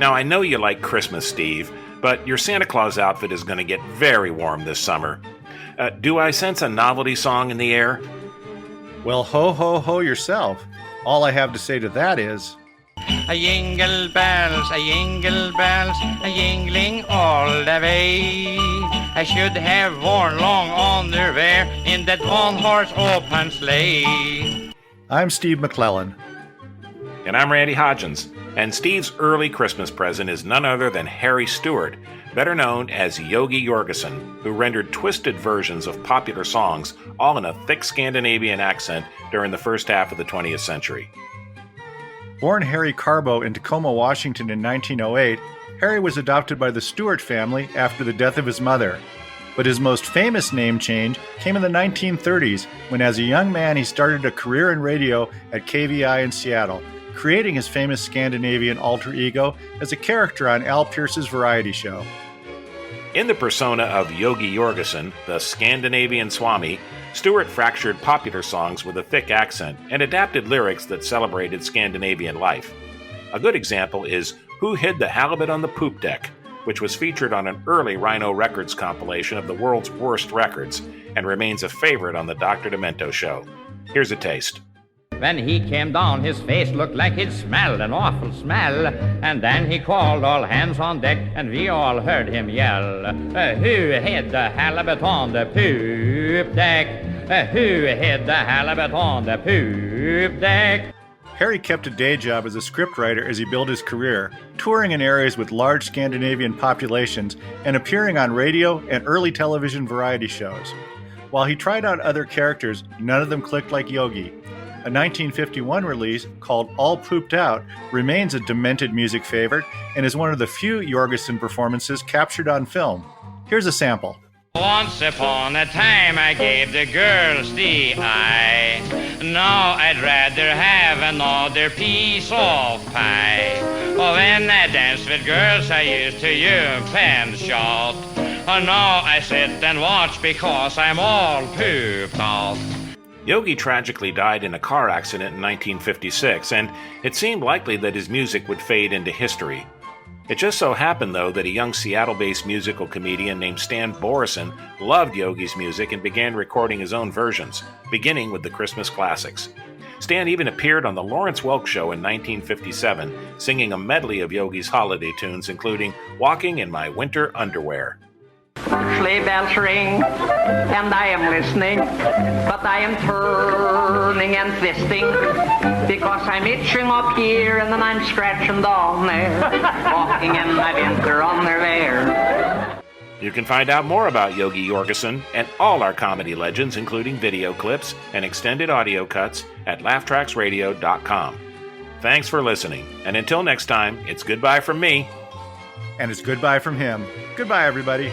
Now, I know you like Christmas, Steve, but your Santa Claus outfit is going to get very warm this summer. Do I sense a novelty song in the air? Well, ho, ho, ho yourself. All I have to say to that is... A jingle bells, a jingling all the way. I should have worn long underwear in that one-horse open sleigh. I'm Steve McClellan. And I'm Randy Hodgins. And Steve's early Christmas present is none other than Harry Stewart, better known as Yogi Yorgesson, who rendered twisted versions of popular songs, all in a thick Scandinavian accent during the first half of the 20th century. Born Harry Carbo in Tacoma, Washington in 1908, Harry was adopted by the Stewart family after the death of his mother. But his most famous name change came in the 1930s, when as a young man he started a career in radio at KVI in Seattle, creating his famous Scandinavian alter ego as a character on Al Pearce's variety show. In the persona of Yogi Yorgesson, the Scandinavian Swami, Stewart fractured popular songs with a thick accent and adapted lyrics that celebrated Scandinavian life. A good example is Who Hid the Halibut on the Poop Deck, which was featured on an early Rhino Records compilation of the world's worst records and remains a favorite on the Dr. Demento show. Here's a taste. When he came down, his face looked like he'd smelled an awful smell. And then he called all hands on deck, and we all heard him yell, who hid the halibut on the poop deck? Who hid the halibut on the poop deck? Harry kept a day job as a scriptwriter as he built his career, touring in areas with large Scandinavian populations and appearing on radio and early television variety shows. While he tried out other characters, none of them clicked like Yogi. A 1951 release called All Pooped Out remains a demented music favorite and is one of the few Yorgesson performances captured on film. Here's a sample. Once upon a time I gave the girls the eye. Now I'd rather have another piece of pie. Oh, when I dance with girls I used to yelp and shout. Oh, now I sit and watch because I'm all pooped out. Yogi tragically died in a car accident in 1956, and it seemed likely that his music would fade into history. It just so happened, though, that a young Seattle-based musical comedian named Stan Borison loved Yogi's music and began recording his own versions, beginning with the Christmas classics. Stan even appeared on The Lawrence Welk Show in 1957, singing a medley of Yogi's holiday tunes, including Walking in My Winter Underwear. Sleigh bells ring, and I am listening, but I am turning and twisting, because I'm itching up here and then I'm scratching down there, walking in my winter underwear. You can find out more about Yogi Yorgesson and all our comedy legends, including video clips and extended audio cuts, at laughtracksradio.com. Thanks for listening, and until next time, it's goodbye from me. And it's goodbye from him. Goodbye, everybody.